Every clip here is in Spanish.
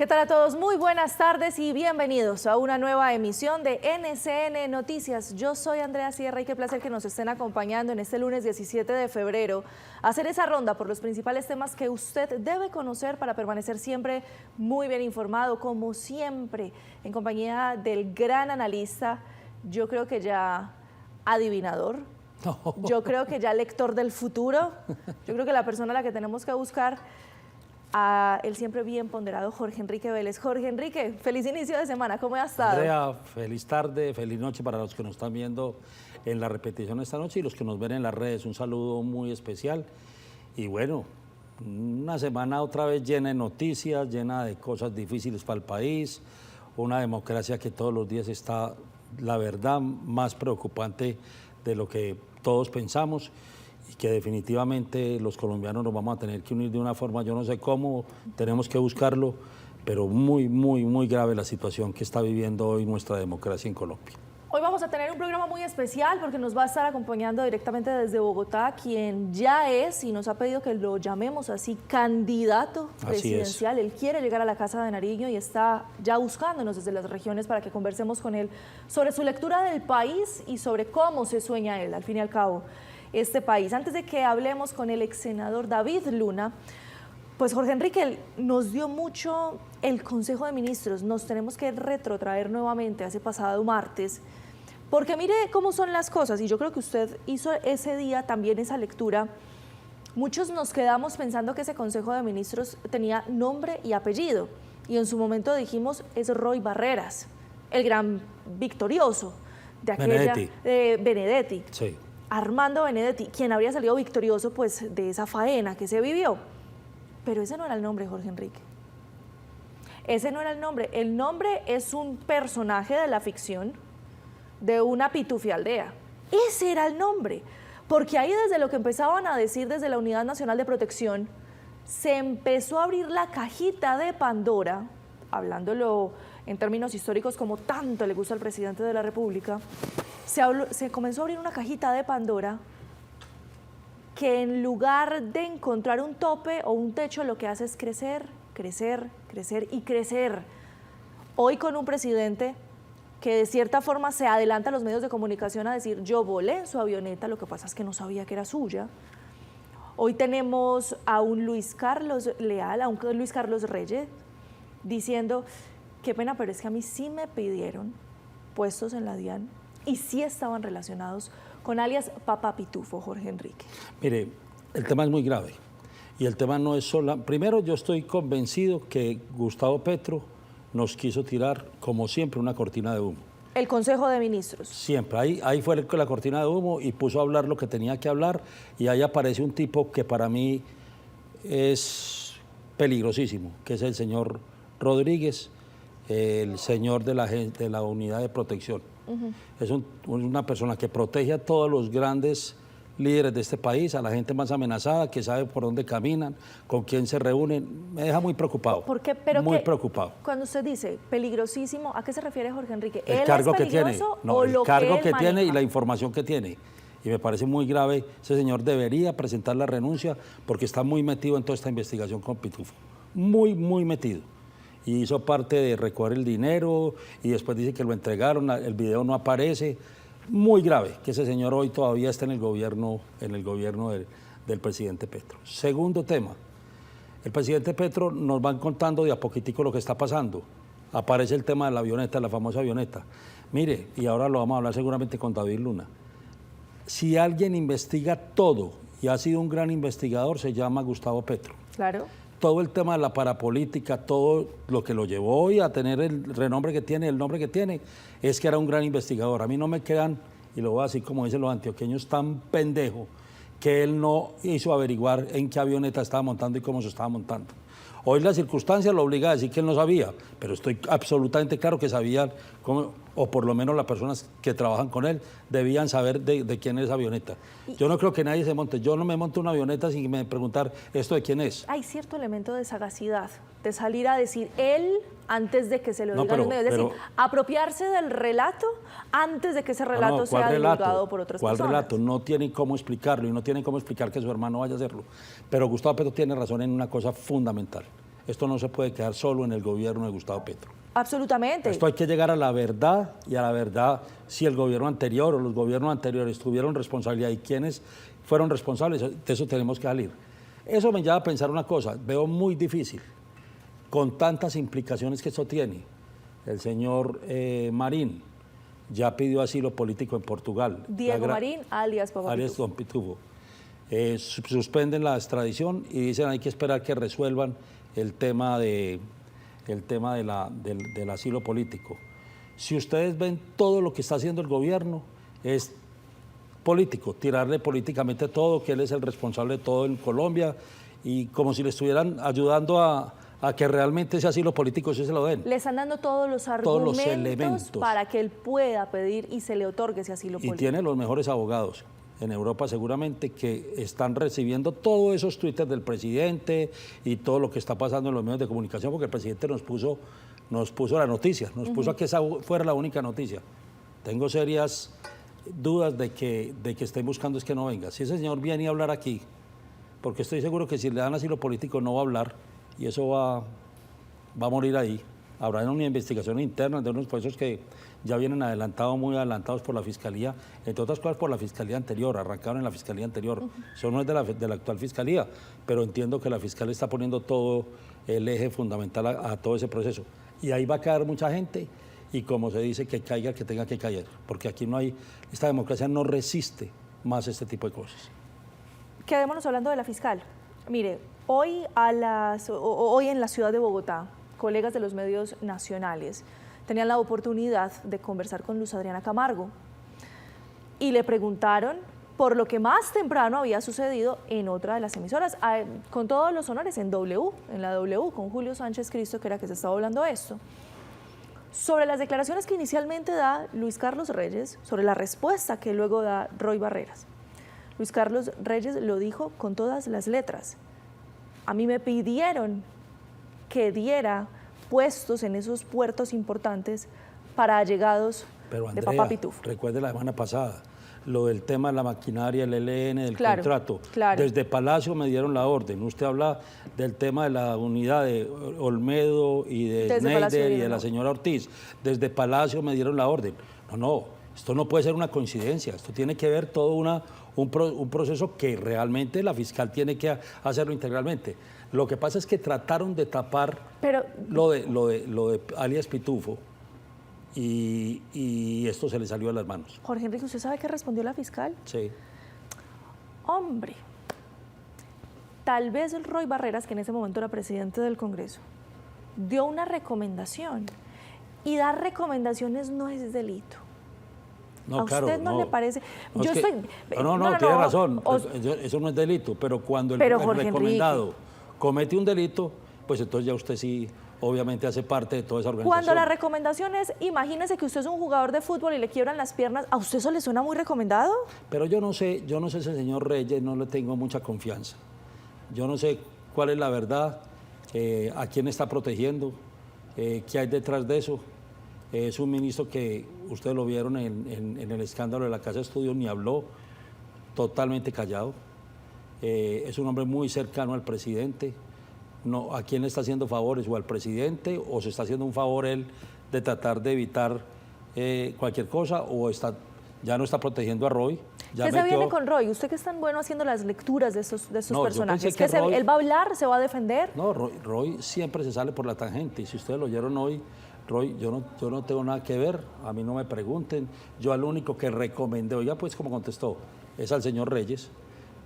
¿Qué tal a todos? Muy buenas tardes y bienvenidos a una nueva emisión de NCN Noticias. Yo soy Andrea Sierra y qué placer que nos estén acompañando en este lunes 17 de febrero a hacer esa ronda por los principales temas que usted debe conocer para permanecer siempre muy bien informado, como siempre, en compañía del gran analista, yo creo que ya adivinador, yo creo que ya lector del futuro, yo creo que la persona a la que tenemos que buscar a el siempre bien ponderado Jorge Enrique Vélez. Jorge Enrique, feliz inicio de semana, ¿cómo has estado? Andrea, feliz tarde, feliz noche para los que nos están viendo en la repetición esta noche y los que nos ven en las redes. Un saludo muy especial y bueno, una semana otra vez llena de noticias, llena de cosas difíciles para el país, una democracia que todos los días está, la verdad, más preocupante de lo que todos pensamos, y que definitivamente los colombianos nos vamos a tener que unir de una forma, yo no sé cómo, tenemos que buscarlo, pero muy grave la situación que está viviendo hoy nuestra democracia en Colombia. Hoy vamos a tener un programa muy especial porque nos va a estar acompañando directamente desde Bogotá quien ya es, y nos ha pedido que lo llamemos así, candidato presidencial. Él quiere llegar a la Casa de Nariño y está ya buscándonos desde las regiones para que conversemos con él sobre su lectura del país y sobre cómo se sueña él, al fin y al cabo, este país. Antes de que hablemos con el ex senador David Luna, pues Jorge Enrique nos dio mucho el Consejo de Ministros, nos tenemos que retrotraer nuevamente a ese pasado martes, porque mire cómo son las cosas, y yo creo que usted hizo ese día también esa lectura. Muchos nos quedamos pensando que ese Consejo de Ministros tenía nombre y apellido, y en su momento dijimos, es Roy Barreras, el gran victorioso de aquella Benedetti. Sí. Armando Benedetti, quien habría salido victorioso pues de esa faena que se vivió. Pero ese no era el nombre, Jorge Enrique. Ese no era el nombre. El nombre es un personaje de la ficción de una pitufialdea. Ese era el nombre. Porque ahí desde lo que empezaban a decir desde la Unidad Nacional de Protección, se empezó a abrir la cajita de Pandora, hablándolo en términos históricos como tanto le gusta al presidente de la República, se comenzó a abrir una cajita de Pandora que en lugar de encontrar un tope o un techo, lo que hace es crecer, crecer, crecer y crecer. Hoy con un presidente que de cierta forma se adelanta a los medios de comunicación a decir, yo volé en su avioneta, lo que pasa es que no sabía que era suya. Hoy tenemos a un Luis Carlos Leal, a un Luis Carlos Reyes, diciendo, qué pena, pero es que a mí sí me pidieron puestos en la DIAN y sí estaban relacionados con alias Papá Pitufo, Jorge Enrique. Mire, el tema es muy grave y el tema no es solo... Primero, yo estoy convencido que Gustavo Petro nos quiso tirar, como siempre, una cortina de humo. El Consejo de Ministros. Siempre, ahí fue la cortina de humo y puso a hablar lo que tenía que hablar, y ahí aparece un tipo que para mí es peligrosísimo, que es el señor Rodríguez, el señor de la Unidad de Protección. Es una persona que protege a todos los grandes líderes de este país, a la gente más amenazada, que sabe por dónde caminan, con quién se reúnen. Me deja muy preocupado. ¿Por qué? Pero muy preocupado. Cuando usted dice peligrosísimo, ¿a qué se refiere Jorge Enrique? El cargo que tiene, el cargo que tiene y la información que tiene. Y me parece muy grave. Ese señor debería presentar la renuncia porque está muy metido en toda esta investigación con Pitufo. Muy metido. Y hizo parte de recoger el dinero y después dice que lo entregaron, el video no aparece. Muy grave que ese señor hoy todavía está en el gobierno del presidente Petro. Segundo tema, el presidente Petro nos va contando de a poquitico lo que está pasando. Aparece el tema de la avioneta, la famosa avioneta. Mire, y ahora lo vamos a hablar seguramente con David Luna. Si alguien investiga todo y ha sido un gran investigador, se llama Gustavo Petro. Claro. Todo el tema de la parapolítica, todo lo que lo llevó hoy a tener el renombre que tiene, el nombre que tiene, es que era un gran investigador. A mí no me quedan, y lo voy a decir como dicen los antioqueños, tan pendejo que él no hizo averiguar en qué avioneta estaba montando y cómo se estaba montando. Hoy la circunstancia lo obliga a decir que él no sabía, pero estoy absolutamente claro que sabía cómo, o por lo menos las personas que trabajan con él debían saber de quién es esa avioneta. Yo no creo que nadie se monte, yo no me monto una avioneta sin me preguntar esto de quién es. Hay cierto elemento de sagacidad, de salir a decir él antes de que se lo digan los medios, es decir, apropiarse del relato antes de que ese relato sea divulgado por otras personas. ¿Cuál relato? No tienen cómo explicarlo y no tienen cómo explicar que su hermano vaya a hacerlo. Pero Gustavo Petro tiene razón en una cosa fundamental. Esto no se puede quedar solo en el gobierno de Gustavo Petro. Absolutamente. Esto hay que llegar a la verdad, y a la verdad si el gobierno anterior o los gobiernos anteriores tuvieron responsabilidad y quiénes fueron responsables, de eso tenemos que salir. Eso me lleva a pensar una cosa, veo muy difícil, con tantas implicaciones que esto tiene. El señor Marín ya pidió asilo político en Portugal. Diego Marín, alias Papá alias Don Pitufo. Suspenden la extradición y dicen hay que esperar que resuelvan el tema del asilo político. Si ustedes ven, todo lo que está haciendo el gobierno es político, tirarle políticamente todo, que él es el responsable de todo en Colombia, y como si le estuvieran ayudando a que realmente ese asilo político sí se lo den. Le están dando todos los elementos para que él pueda pedir y se le otorgue ese asilo político. Y tiene los mejores abogados en Europa seguramente, que están recibiendo todos esos tweets del presidente y todo lo que está pasando en los medios de comunicación, porque el presidente nos puso la noticia, nos puso a que esa fuera la única noticia. Tengo serias dudas de que estén buscando es que no venga. Si ese señor viene a hablar aquí, porque estoy seguro que si le dan asilo político no va a hablar, y eso va a morir ahí. Habrá una investigación interna de unos procesos que ya vienen adelantados, muy adelantados por la Fiscalía, entre otras cosas por la Fiscalía anterior, arrancaron en la Fiscalía anterior. Eso no es de la actual Fiscalía, pero entiendo que la Fiscalía está poniendo todo el eje fundamental a todo ese proceso. Y ahí va a caer mucha gente, y como se dice, que caiga el que tenga que caer, porque aquí no hay, esta democracia no resiste más este tipo de cosas. Quedémonos hablando de la fiscal. Mire, hoy en la ciudad de Bogotá, colegas de los medios nacionales tenían la oportunidad de conversar con Luz Adriana Camargo y le preguntaron por lo que más temprano había sucedido en otra de las emisoras, con todos los honores, en la W, con Julio Sánchez Cristo, que era que se estaba hablando de esto, sobre las declaraciones que inicialmente da Luis Carlos Reyes, sobre la respuesta que luego da Roy Barreras. Luis Carlos Reyes lo dijo con todas las letras. A mí me pidieron que diera puestos en esos puertos importantes para allegados Pero Andrea, de Papá Pitufo. Recuerde la semana pasada, lo del tema de la maquinaria, el ELN, del contrato. Claro. Desde Palacio me dieron la orden. Usted habla del tema de la unidad de Olmedo y de Schneider y de la señora Ortiz. Desde Palacio me dieron la orden. No, esto no puede ser una coincidencia. Esto tiene que ver todo un proceso que realmente la fiscal tiene que hacerlo integralmente. Lo que pasa es que trataron de tapar lo de alias Pitufo y esto se le salió de las manos. Jorge Enrique, ¿usted sabe qué respondió la fiscal? Sí. Hombre, tal vez el Roy Barreras, que en ese momento era presidente del Congreso, dio una recomendación, y dar recomendaciones no es delito. No, ¿A usted no le parece? No, tiene razón, eso no es delito, pero cuando el recomendado comete un delito, pues entonces ya usted sí, obviamente hace parte de toda esa organización. Cuando la recomendación es, imagínese que usted es un jugador de fútbol y le quiebran las piernas, ¿a usted eso le suena muy recomendado? Pero yo no sé ese señor Reyes, no le tengo mucha confianza. Yo no sé cuál es la verdad, a quién está protegiendo, qué hay detrás de eso. Es un ministro que ustedes lo vieron en el escándalo de la Casa de Estudios, ni habló, totalmente callado. Es un hombre muy cercano al presidente. No, ¿a quién le está haciendo favores? ¿O al presidente? ¿O se está haciendo un favor él de tratar de evitar cualquier cosa? ¿O ya no está protegiendo a Roy? ¿Qué se viene con Roy? Usted que es tan bueno haciendo las lecturas de estos personajes. ¿Él va a hablar? ¿Se va a defender? No, Roy siempre se sale por la tangente. Y si ustedes lo oyeron hoy, Roy, yo no tengo nada que ver, a mí no me pregunten. Yo al único que recomendé, oiga, pues como contestó, es al señor Reyes.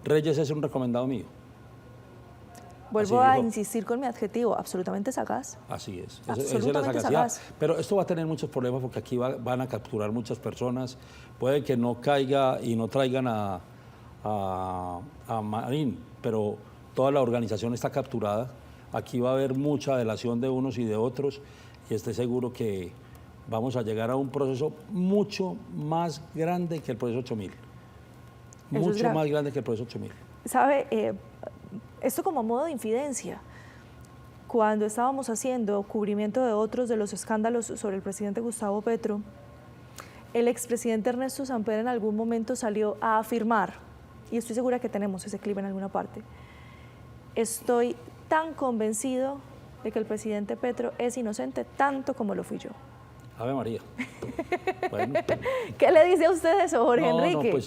Reyes es un recomendado mío. Vuelvo a insistir con mi adjetivo, absolutamente sagaz. Así es, absolutamente sagaz. Pero esto va a tener muchos problemas porque aquí van a capturar muchas personas. Puede que no caiga y no traigan a Marín, pero toda la organización está capturada. Aquí va a haber mucha delación de unos y de otros, y estoy seguro que vamos a llegar a un proceso mucho más grande que el proceso 8000. Mucho más grande que el proceso 8000. ¿Sabe? Esto como modo de infidencia. Cuando estábamos haciendo cubrimiento de otros de los escándalos sobre el presidente Gustavo Petro, el expresidente Ernesto Samper en algún momento salió a afirmar, y estoy segura que tenemos ese clip en alguna parte, estoy tan convencido de que el presidente Petro es inocente tanto como lo fui yo. Ave María. Bueno. ¿Qué le dice a usted eso, Jorge Enrique?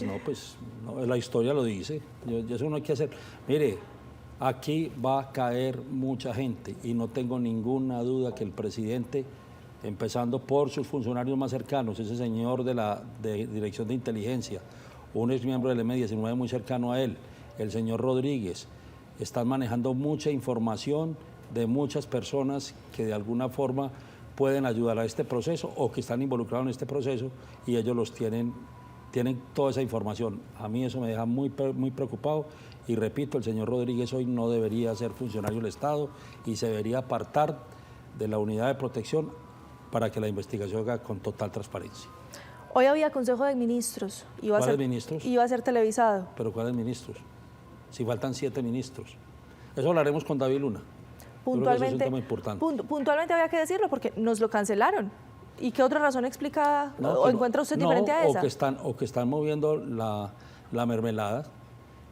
No, la historia lo dice. Eso no hay que hacer. Mire, aquí va a caer mucha gente y no tengo ninguna duda que el presidente, empezando por sus funcionarios más cercanos, ese señor de la Dirección de Inteligencia, un ex miembro del M-19 muy cercano a él, el señor Rodríguez, están manejando mucha información de muchas personas que de alguna forma pueden ayudar a este proceso o que están involucrados en este proceso y ellos los tienen toda esa información. A mí eso me deja muy preocupado y repito, el señor Rodríguez hoy no debería ser funcionario del Estado y se debería apartar de la unidad de protección para que la investigación haga con total transparencia. Hoy había Consejo de Ministros. ¿Cuáles ministros? Iba a ser televisado. ¿Pero cuáles ministros? Si faltan 7 ministros. Eso hablaremos con David Luna. Puntualmente, es un tema importante. Puntualmente había que decirlo porque nos lo cancelaron. ¿Y qué otra razón explica o encuentra usted diferente a esa? O que están moviendo la mermelada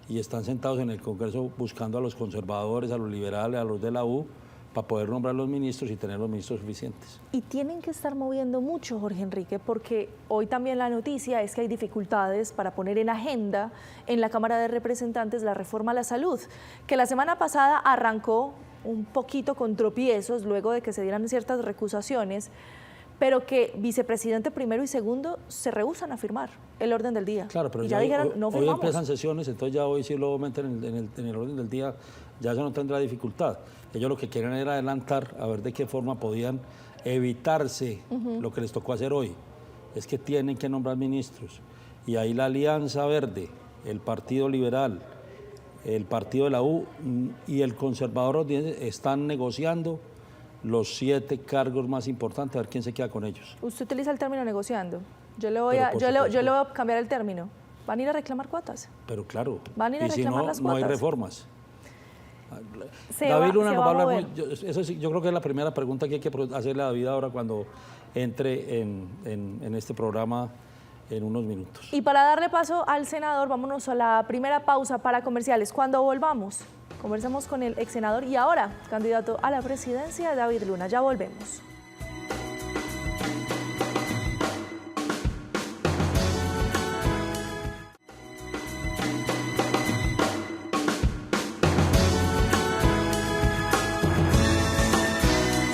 y están sentados en el Congreso buscando a los conservadores, a los liberales, a los de la U, para poder nombrar los ministros y tener los ministros suficientes. Y tienen que estar moviendo mucho, Jorge Enrique, porque hoy también la noticia es que hay dificultades para poner en agenda en la Cámara de Representantes la reforma a la salud, que la semana pasada arrancó un poquito con tropiezos luego de que se dieran ciertas recusaciones, pero que vicepresidente primero y segundo se rehúsan a firmar el orden del día. Claro, pero y ya dijeron, no firmamos. Hoy empiezan sesiones, entonces ya hoy sí lo meten en el orden del día, ya eso no tendrá dificultad. Ellos lo que quieren era adelantar, a ver de qué forma podían evitarse lo que les tocó hacer hoy. Es que tienen que nombrar ministros. Y ahí la Alianza Verde, el Partido Liberal, el Partido de la U y el Conservador están negociando los 7 cargos más importantes, a ver quién se queda con ellos. Usted utiliza el término negociando. Yo le voy a cambiar el término. ¿Van a ir a reclamar cuotas? Pero claro. ¿Van a ir a reclamar las cuotas? No hay reformas. David Luna nos va a hablar eso sí, yo creo que es la primera pregunta que hay que hacerle a David ahora cuando entre en este programa en unos minutos. Y para darle paso al senador, vámonos a la primera pausa para comerciales. Cuando volvamos, conversamos con el ex senador y ahora candidato a la presidencia, David Luna. Ya volvemos.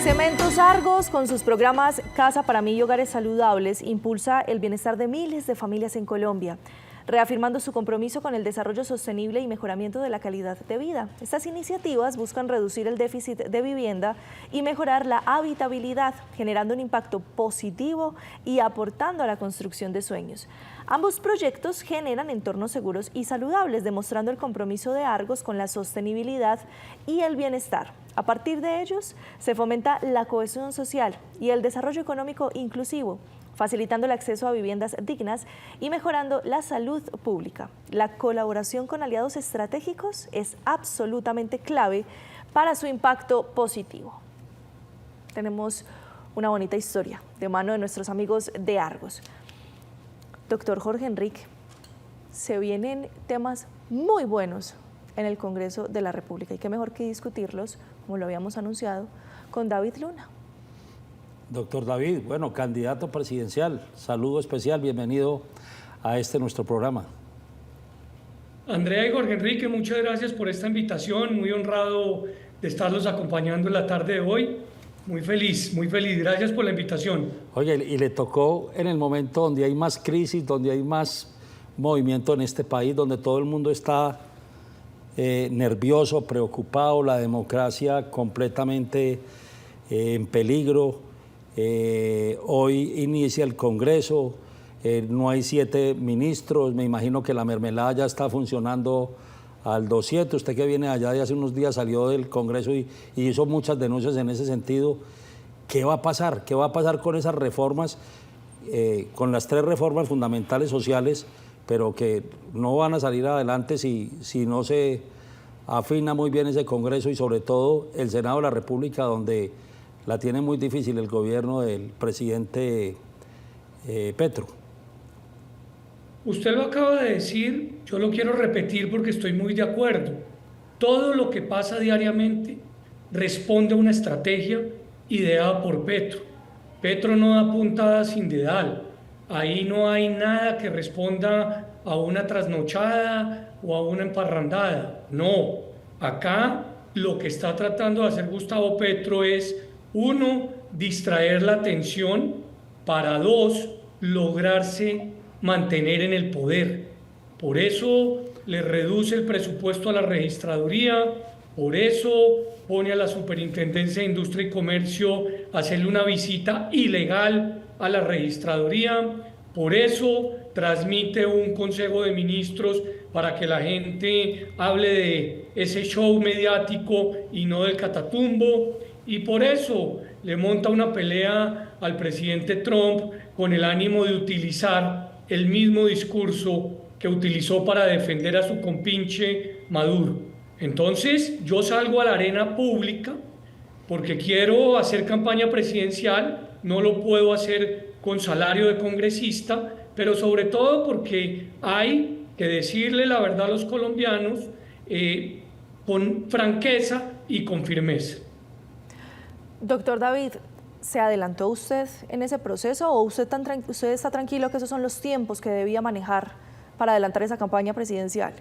Cementos Argos, con sus programas Casa para Mí y Hogares Saludables, impulsa el bienestar de miles de familias en Colombia, reafirmando su compromiso con el desarrollo sostenible y mejoramiento de la calidad de vida. Estas iniciativas buscan reducir el déficit de vivienda y mejorar la habitabilidad, generando un impacto positivo y aportando a la construcción de sueños. Ambos proyectos generan entornos seguros y saludables, demostrando el compromiso de Argos con la sostenibilidad y el bienestar. A partir de ellos, se fomenta la cohesión social y el desarrollo económico inclusivo, facilitando el acceso a viviendas dignas y mejorando la salud pública. La colaboración con aliados estratégicos es absolutamente clave para su impacto positivo. Tenemos una bonita historia de mano de nuestros amigos de Argos. Doctor Jorge Enrique, se vienen temas muy buenos en el Congreso de la República y qué mejor que discutirlos, como lo habíamos anunciado, con David Luna. Doctor David, bueno, candidato presidencial, saludo especial, bienvenido a nuestro programa. Andrea y Jorge Enrique, muchas gracias por esta invitación, muy honrado de estarlos acompañando en la tarde de hoy. Muy feliz, gracias por la invitación. Oye, y le tocó en el momento donde hay más crisis, donde hay más movimiento en este país, donde todo el mundo está nervioso, preocupado, la democracia completamente en peligro. Hoy inicia el Congreso, no hay 7 ministros, me imagino que la mermelada ya está funcionando al 200. Usted que viene allá de hace unos días salió del Congreso y hizo muchas denuncias en ese sentido. ¿Qué va a pasar? ¿Qué va a pasar con esas reformas, con las 3 reformas fundamentales sociales, pero que no van a salir adelante si no se afina muy bien ese Congreso y sobre todo el Senado de la República, donde la tiene muy difícil el gobierno del presidente Petro? Usted lo acaba de decir, yo lo quiero repetir porque estoy muy de acuerdo. Todo lo que pasa diariamente responde a una estrategia ideada por Petro. Petro no da puntada sin dedal. Ahí no hay nada que responda a una trasnochada o a una emparrandada. No, acá lo que está tratando de hacer Gustavo Petro es, uno, distraer la atención, para dos, lograrse mantener en el poder. Por eso le reduce el presupuesto a la registraduría, por eso pone a la Superintendencia de Industria y Comercio a hacerle una visita ilegal a la registraduría, por eso transmite un Consejo de Ministros para que la gente hable de ese show mediático y no del catatumbo, y por eso le monta una pelea al presidente Trump con el ánimo de utilizar el mismo discurso que utilizó para defender a su compinche Maduro. Entonces yo salgo a la arena pública porque quiero hacer campaña presidencial, no lo puedo hacer con salario de congresista, pero sobre todo porque hay que decirle la verdad a los colombianos con franqueza y con firmeza. Doctor David, ¿se adelantó usted en ese proceso o usted está tranquilo que esos son los tiempos que debía manejar para adelantar esa campaña presidencial?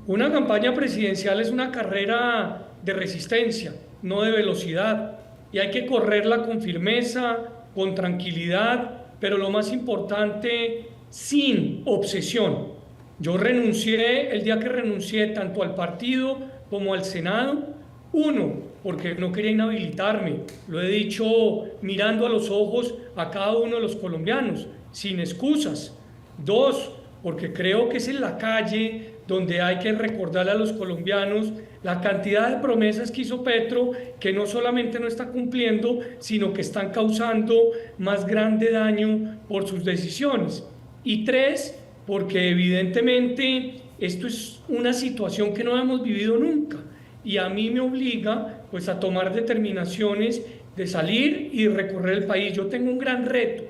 Una campaña presidencial es una carrera de resistencia, no de velocidad, y hay que correrla con firmeza, con tranquilidad, pero lo más importante, sin obsesión. Yo renuncié, el día que renuncié tanto al partido como al Senado, uno, porque no quería inhabilitarme, lo he dicho mirando a los ojos a cada uno de los colombianos, sin excusas. Dos, porque creo que es en la calle donde hay que recordarle a los colombianos la cantidad de promesas que hizo Petro, que no solamente no está cumpliendo, sino que están causando más grande daño por sus decisiones. Y tres, porque evidentemente esto es una situación que no hemos vivido nunca y a mí me obliga pues a tomar determinaciones de salir y de recorrer el país. Yo tengo un gran reto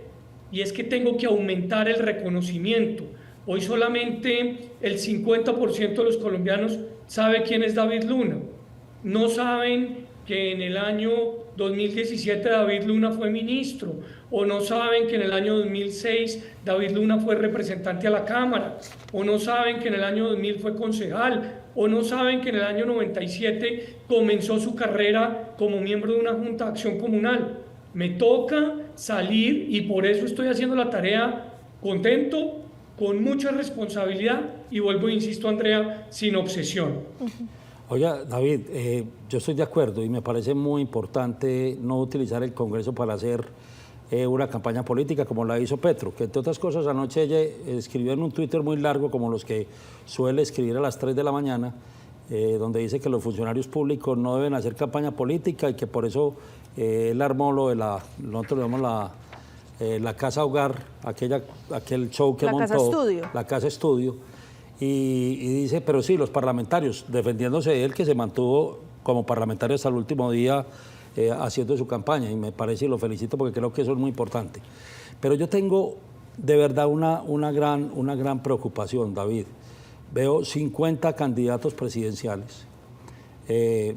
y es que tengo que aumentar el reconocimiento. Hoy solamente el 50% de los colombianos sabe quién es David Luna. No saben que en el año 2017 David Luna fue ministro, o no saben que en el año 2006 David Luna fue representante a la Cámara, o no saben que en el año 2000 fue concejal, o no saben que en el año 97 comenzó su carrera como miembro de una Junta de Acción Comunal. Me toca salir y por eso estoy haciendo la tarea contento, con mucha responsabilidad y vuelvo e insisto, Andrea, sin obsesión. Oiga, David, yo estoy de acuerdo y me parece muy importante no utilizar el Congreso para hacer una campaña política como la hizo Petro, que entre otras cosas anoche ella escribió en un Twitter muy largo como los que suele escribir a las 3 de la mañana, donde dice que los funcionarios públicos no deben hacer campaña política y que por eso él armó lo de nosotros le llamamos la Casa Hogar, aquel show que montó, la Casa Estudio, y dice, pero sí, los parlamentarios, defendiéndose de él, que se mantuvo como parlamentario hasta el último día haciendo su campaña, y me parece y lo felicito porque creo que eso es muy importante. Pero yo tengo de verdad una gran preocupación, David. Veo 50 candidatos presidenciales.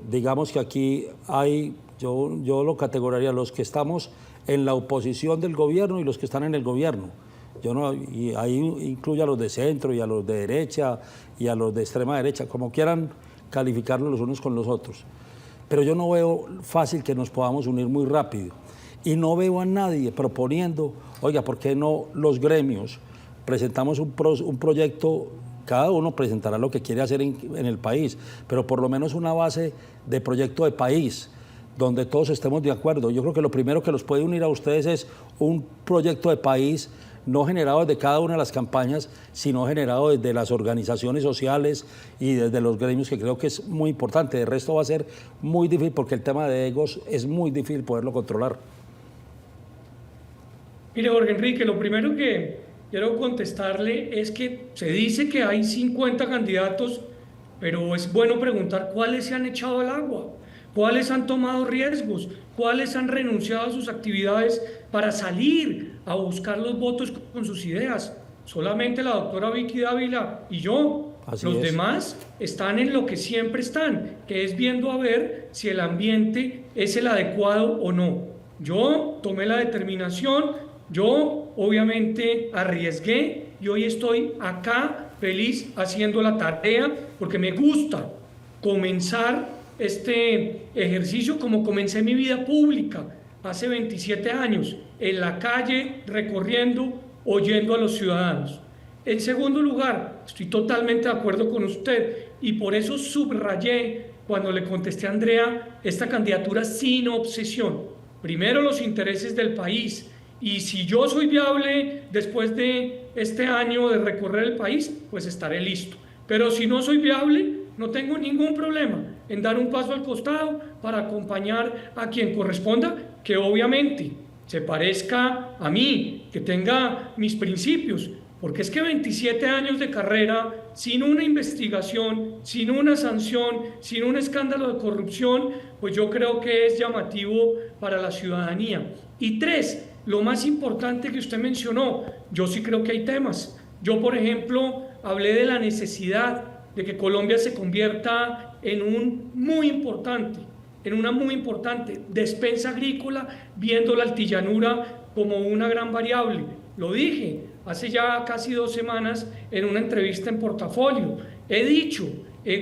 Digamos que aquí hay, yo lo categorizaría los que estamos en la oposición del gobierno y los que están en el gobierno. Y ahí incluye a los de centro y a los de derecha y a los de extrema derecha, como quieran calificarlos los unos con los otros. Pero yo no veo fácil que nos podamos unir muy rápido. Y no veo a nadie proponiendo, oiga, ¿por qué no los gremios presentamos un proyecto? Cada uno presentará lo que quiere hacer en el país, pero por lo menos una base de proyecto de país, donde todos estemos de acuerdo. Yo creo que lo primero que los puede unir a ustedes es un proyecto de país no generado desde cada una de las campañas, sino generado desde las organizaciones sociales y desde los gremios, que creo que es muy importante. De resto va a ser muy difícil porque el tema de egos es muy difícil poderlo controlar. Mire, Jorge Enrique, lo primero que quiero contestarle es que se dice que hay 50 candidatos, pero es bueno preguntar cuáles se han echado al agua. ¿Cuáles han tomado riesgos? ¿Cuáles han renunciado a sus actividades para salir a buscar los votos con sus ideas? Solamente la doctora Vicky Dávila y yo. Los demás están en lo que siempre están, que es viendo a ver si el ambiente es el adecuado o no. Yo tomé la determinación, yo obviamente arriesgué y hoy estoy acá feliz haciendo la tarea porque me gusta comenzar este ejercicio como comencé mi vida pública hace 27 años, en la calle, recorriendo, oyendo a los ciudadanos. En segundo lugar, estoy totalmente de acuerdo con usted y por eso subrayé cuando le contesté a Andrea esta candidatura sin obsesión. Primero los intereses del país y si yo soy viable después de este año de recorrer el país, pues estaré listo. Pero si no soy viable, no tengo ningún problema en dar un paso al costado para acompañar a quien corresponda, que obviamente se parezca a mí, que tenga mis principios, porque es que 27 años de carrera sin una investigación, sin una sanción, sin un escándalo de corrupción, pues yo creo que es llamativo para la ciudadanía. Y 3, lo más importante que usted mencionó, yo sí creo que hay temas. Yo, por ejemplo, hablé de la necesidad de que Colombia se convierta en una muy importante despensa agrícola, viendo la altillanura como una gran variable. Lo dije hace ya casi 2 semanas en una entrevista en Portafolio. He dicho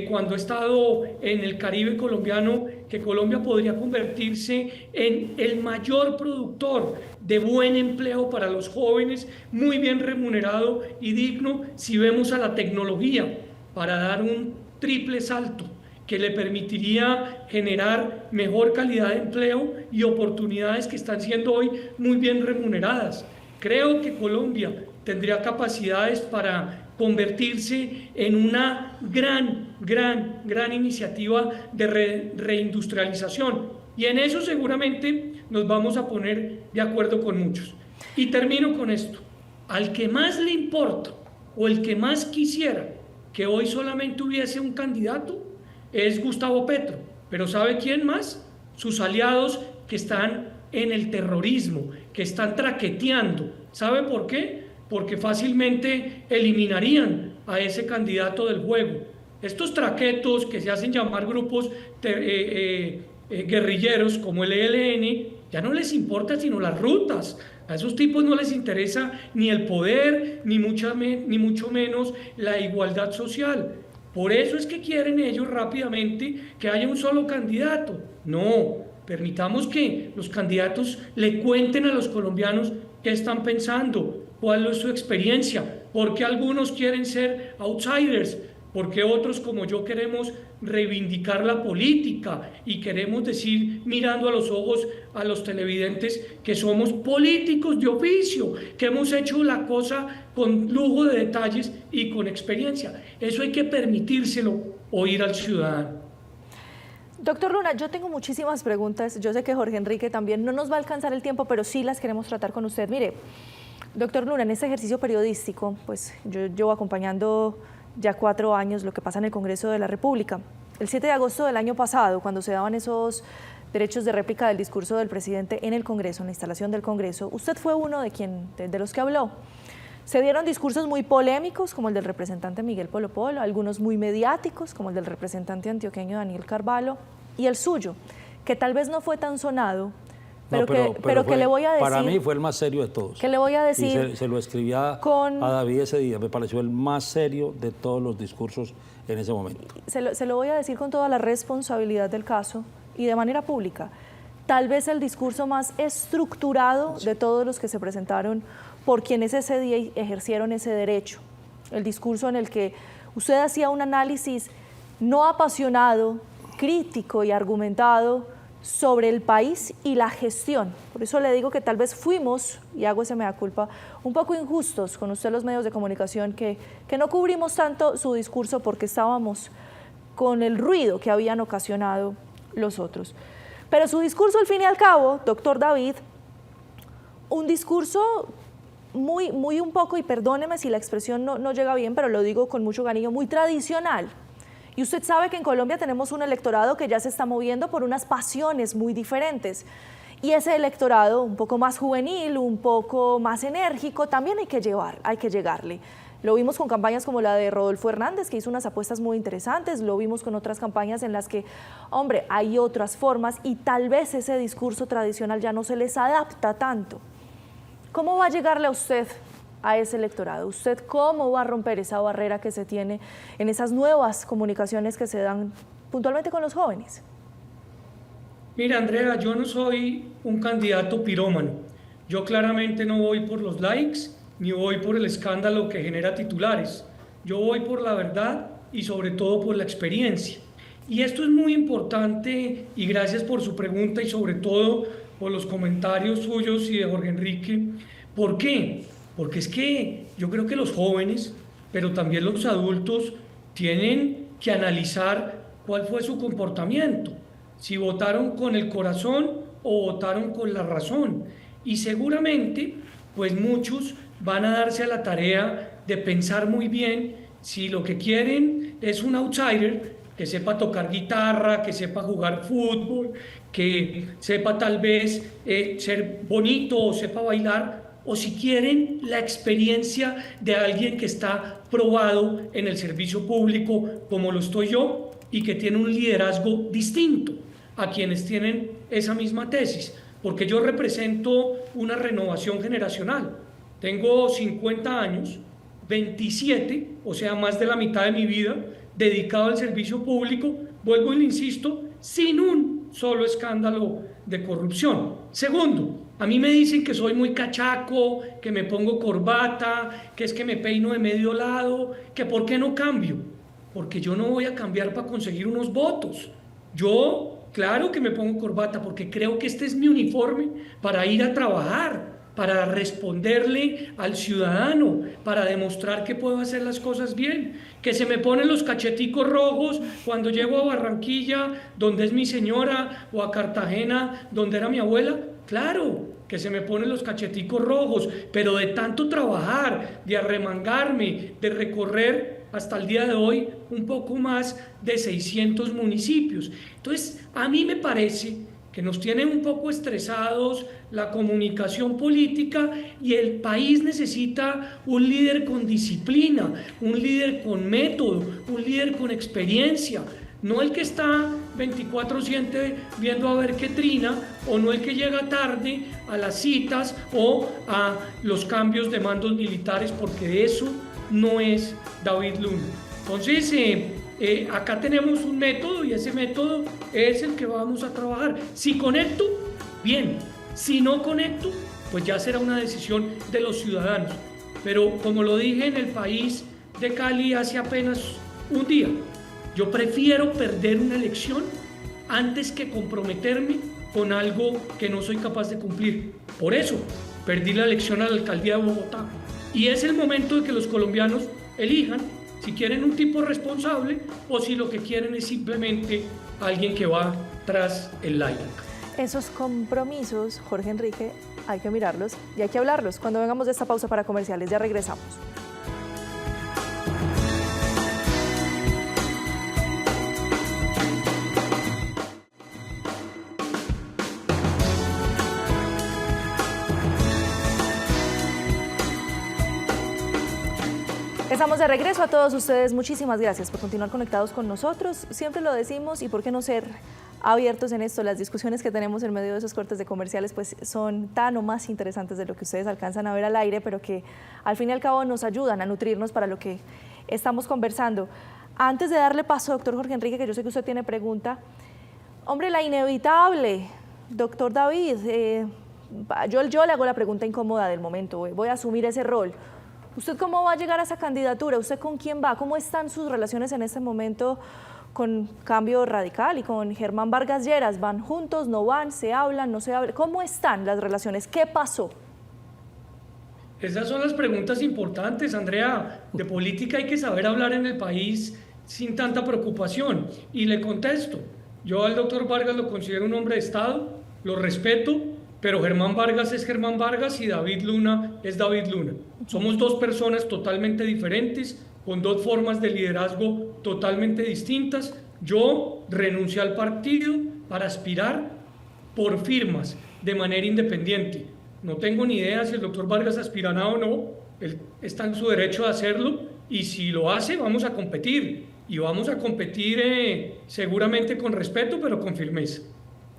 cuando he estado en el Caribe colombiano que Colombia podría convertirse en el mayor productor de buen empleo para los jóvenes, muy bien remunerado y digno si vemos a la tecnología para dar un triple salto que le permitiría generar mejor calidad de empleo y oportunidades que están siendo hoy muy bien remuneradas. Creo que Colombia tendría capacidades para convertirse en una gran iniciativa de reindustrialización y en eso seguramente nos vamos a poner de acuerdo con muchos. Y termino con esto. Al que más le importa o el que más quisiera que hoy solamente hubiese un candidato es Gustavo Petro, pero ¿sabe quién más? Sus aliados que están en el terrorismo, que están traqueteando. ¿Sabe por qué? Porque fácilmente eliminarían a ese candidato del juego. Estos traquetos que se hacen llamar grupos guerrilleros como el ELN, ya no les importa sino las rutas. A esos tipos no les interesa ni el poder, ni mucho menos la igualdad social. Por eso es que quieren ellos rápidamente que haya un solo candidato. No, permitamos que los candidatos le cuenten a los colombianos qué están pensando, cuál es su experiencia, por qué algunos quieren ser outsiders, por qué otros como yo queremos reivindicar la política y queremos decir, mirando a los ojos a los televidentes, que somos políticos de oficio, que hemos hecho la cosa con lujo de detalles y con experiencia. Eso hay que permitírselo oír al ciudadano. Doctor Luna, yo tengo muchísimas preguntas. Yo sé que Jorge Enrique también no nos va a alcanzar el tiempo, pero sí las queremos tratar con usted. Mire, doctor Luna, en este ejercicio periodístico, pues yo llevo acompañando ya 4 años lo que pasa en el Congreso de la República. El 7 de agosto del año pasado, cuando se daban esos derechos de réplica del discurso del presidente en el Congreso, en la instalación del Congreso, usted fue uno de los que habló. Se dieron discursos muy polémicos, como el del representante Miguel Polo Polo, algunos muy mediáticos, como el del representante antioqueño Daniel Carvalho, y el suyo, que tal vez no fue tan sonado, pero que le voy a decir... Para mí fue el más serio de todos. Que le voy a decir... Y se lo escribía a David ese día, me pareció el más serio de todos los discursos en ese momento. Se lo voy a decir con toda la responsabilidad del caso y de manera pública. Tal vez el discurso más estructurado de todos los que se presentaron por quienes ese día ejercieron ese derecho. El discurso en el que usted hacía un análisis no apasionado, crítico y argumentado sobre el país y la gestión. Por eso le digo que tal vez fuimos, y hago ese mea culpa, un poco injustos con usted los medios de comunicación, que no cubrimos tanto su discurso porque estábamos con el ruido que habían ocasionado los otros. Pero su discurso, al fin y al cabo, doctor David, un discurso muy un poco, y perdóneme si la expresión no llega bien, pero lo digo con mucho cariño, muy tradicional. Y usted sabe que en Colombia tenemos un electorado que ya se está moviendo por unas pasiones muy diferentes. Y ese electorado un poco más juvenil, un poco más enérgico, también hay que llegarle. Lo vimos con campañas como la de Rodolfo Hernández, que hizo unas apuestas muy interesantes, lo vimos con otras campañas en las que, hombre, hay otras formas y tal vez ese discurso tradicional ya no se les adapta tanto. ¿Cómo va a llegarle a usted a ese electorado? ¿Usted cómo va a romper esa barrera que se tiene en esas nuevas comunicaciones que se dan puntualmente con los jóvenes? Mira, Andrea, yo no soy un candidato pirómano. Yo claramente no voy por los likes, ni voy por el escándalo que genera titulares. Yo voy por la verdad y sobre todo por la experiencia. Y esto es muy importante y gracias por su pregunta y sobre todo por los comentarios suyos y de Jorge Enrique. ¿Por qué? Porque es que yo creo que los jóvenes, pero también los adultos, tienen que analizar cuál fue su comportamiento, si votaron con el corazón o votaron con la razón. Y seguramente, pues muchos van a darse a la tarea de pensar muy bien si lo que quieren es un outsider que sepa tocar guitarra, que sepa jugar fútbol, que sepa tal vez ser bonito o sepa bailar, o si quieren la experiencia de alguien que está probado en el servicio público como lo estoy yo y que tiene un liderazgo distinto a quienes tienen esa misma tesis, porque yo represento una renovación generacional. Tengo 50 años, 27, o sea, más de la mitad de mi vida, dedicado al servicio público, vuelvo y le insisto, sin un solo escándalo de corrupción. Segundo, a mí me dicen que soy muy cachaco, que me pongo corbata, que es que me peino de medio lado, que por qué no cambio. Porque yo no voy a cambiar para conseguir unos votos. Yo, claro que me pongo corbata porque creo que este es mi uniforme para ir a trabajar, para responderle al ciudadano, para demostrar que puedo hacer las cosas bien, que se me ponen los cacheticos rojos cuando llego a Barranquilla, donde es mi señora, o a Cartagena, donde era mi abuela. Claro que se me ponen los cacheticos rojos, pero de tanto trabajar, de arremangarme, de recorrer hasta el día de hoy un poco más de 600 municipios. Entonces, a mí me parece que nos tienen un poco estresados la comunicación política y el país necesita un líder con disciplina, un líder con método, un líder con experiencia, no el que está 24/7 viendo a ver qué trina, o no el que llega tarde a las citas o a los cambios de mandos militares, porque eso no es David Luna. Entonces, acá tenemos un método y ese método es el que vamos a trabajar. Si conecto, bien. Si no conecto, pues ya será una decisión de los ciudadanos. Pero como lo dije en el País de Cali hace apenas un día, yo prefiero perder una elección antes que comprometerme con algo que no soy capaz de cumplir. Por eso perdí la elección a la alcaldía de Bogotá. Y es el momento de que los colombianos elijan si quieren un tipo responsable o si lo que quieren es simplemente alguien que va tras el like. Esos compromisos, Jorge Enrique, hay que mirarlos y hay que hablarlos. Cuando vengamos de esta pausa para comerciales, ya regresamos. Estamos de regreso. A todos ustedes, muchísimas gracias por continuar conectados con nosotros. Siempre lo decimos y por qué no ser abiertos en esto. Las discusiones que tenemos en medio de esos cortes de comerciales pues son tan o más interesantes de lo que ustedes alcanzan a ver al aire, pero que al fin y al cabo nos ayudan a nutrirnos para lo que estamos conversando. Antes de darle paso, doctor Jorge Enrique, que yo sé que usted tiene pregunta, hombre, la inevitable, doctor David, yo le hago la pregunta incómoda del momento, voy a asumir ese rol. ¿Usted cómo va a llegar a esa candidatura? ¿Usted con quién va? ¿Cómo están sus relaciones en este momento con Cambio Radical y con Germán Vargas Lleras? ¿Van juntos? ¿No van? ¿Se hablan? ¿No se hablan? ¿Cómo están las relaciones? ¿Qué pasó? Esas son las preguntas importantes, Andrea. De política hay que saber hablar en el país sin tanta preocupación. Y le contesto, yo al doctor Vargas lo considero un hombre de Estado, lo respeto, pero Germán Vargas es Germán Vargas y David Luna es David Luna. Somos dos personas totalmente diferentes, con dos formas de liderazgo totalmente distintas. Yo renuncié al partido para aspirar por firmas de manera independiente. No tengo ni idea si el doctor Vargas aspirará o no, él está en su derecho de hacerlo y si lo hace vamos a competir y vamos a competir seguramente con respeto pero con firmeza.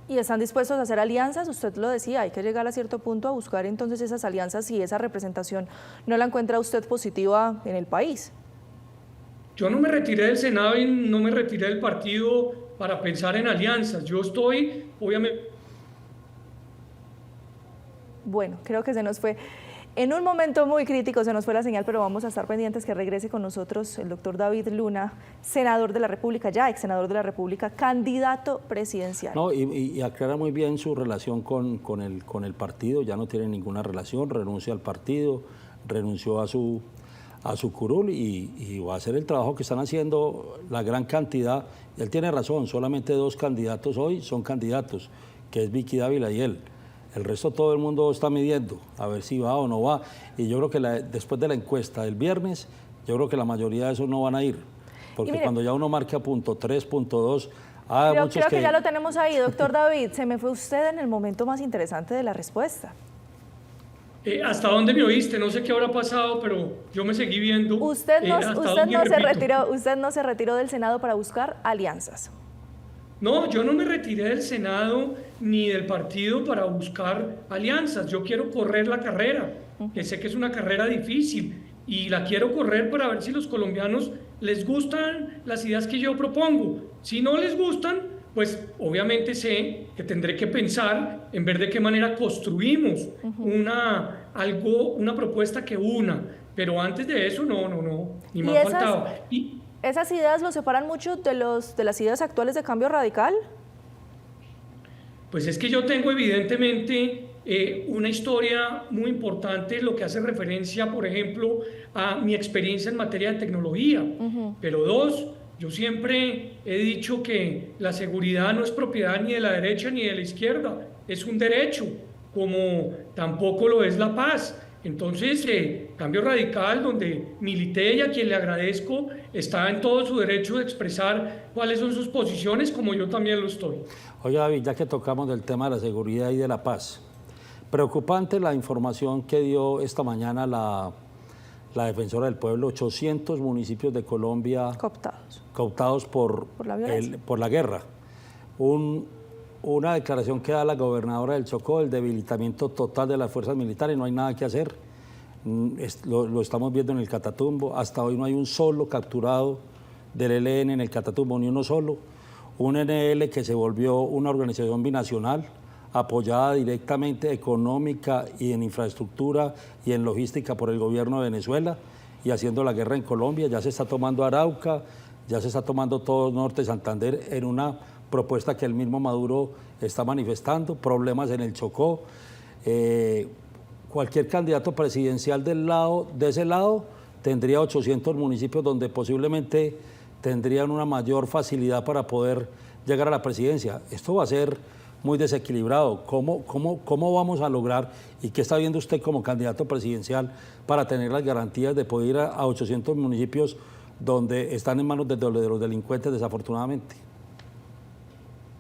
¿Y están dispuestos a hacer alianzas? Usted lo decía, hay que llegar a cierto punto a buscar entonces esas alianzas si esa representación no la encuentra usted positiva en el país. Yo no me retiré del Senado y no me retiré del partido para pensar en alianzas. Yo estoy, obviamente... Bueno, creo que se nos fue, en un momento muy crítico se nos fue la señal, pero vamos a estar pendientes que regrese con nosotros el doctor David Luna, senador de la República, ya ex senador de la República, candidato presidencial. No, y aclara muy bien su relación con el partido, ya no tiene ninguna relación, renuncia al partido, renunció a su curul y va a hacer el trabajo que están haciendo la gran cantidad. Él tiene razón, solamente 2 candidatos hoy son candidatos, que es Vicky Dávila y él. El resto todo el mundo está midiendo, a ver si va o no va. Y yo creo que después de la encuesta del viernes, yo creo que la mayoría de esos no van a ir. Porque mire, cuando ya uno marca punto 3, punto 2... Creo que ya lo tenemos ahí, doctor David. Se me fue usted en el momento más interesante de la respuesta. ¿Hasta dónde me oíste? No sé qué habrá pasado, pero yo me seguí viendo. Usted no se retiró del Senado para buscar alianzas. No, yo no me retiré del Senado ni del partido para buscar alianzas. Yo quiero correr la carrera, que sé que es una carrera difícil y la quiero correr para ver si los colombianos les gustan las ideas que yo propongo. Si no les gustan, pues obviamente sé que tendré que pensar en ver de qué manera construimos una propuesta que una. Pero antes de eso, no, ni me ha faltado. ¿Esas ideas lo separan mucho de las ideas actuales de Cambio Radical? Pues es que yo tengo evidentemente una historia muy importante, lo que hace referencia, por ejemplo, a mi experiencia en materia de tecnología. Pero 2, yo siempre he dicho que la seguridad no es propiedad ni de la derecha ni de la izquierda, es un derecho, como tampoco lo es la paz. Entonces, Cambio Radical, donde milité y a quien le agradezco, está en todo su derecho de expresar cuáles son sus posiciones, como yo también lo estoy. Oye, David, ya que tocamos del tema de la seguridad y de la paz, preocupante la información que dio esta mañana la Defensora del Pueblo, 800 municipios de Colombia cooptados por la guerra. Una declaración que da la gobernadora del Chocó, el debilitamiento total de las fuerzas militares, no hay nada que hacer. Lo estamos viendo en el Catatumbo, hasta hoy no hay un solo capturado del ELN en el Catatumbo, ni uno solo. Un NL que se volvió una organización binacional, apoyada directamente económica y en infraestructura y en logística por el gobierno de Venezuela y haciendo la guerra en Colombia. Ya se está tomando Arauca, ya se está tomando todo norte de Santander en una propuesta que el mismo Maduro está manifestando, problemas en el Chocó. Cualquier candidato presidencial de ese lado tendría 800 municipios donde posiblemente tendrían una mayor facilidad para poder llegar a la presidencia. Esto va a ser muy desequilibrado. ¿Cómo vamos a lograr y qué está viendo usted como candidato presidencial para tener las garantías de poder ir a 800 municipios donde están en manos de los delincuentes, desafortunadamente?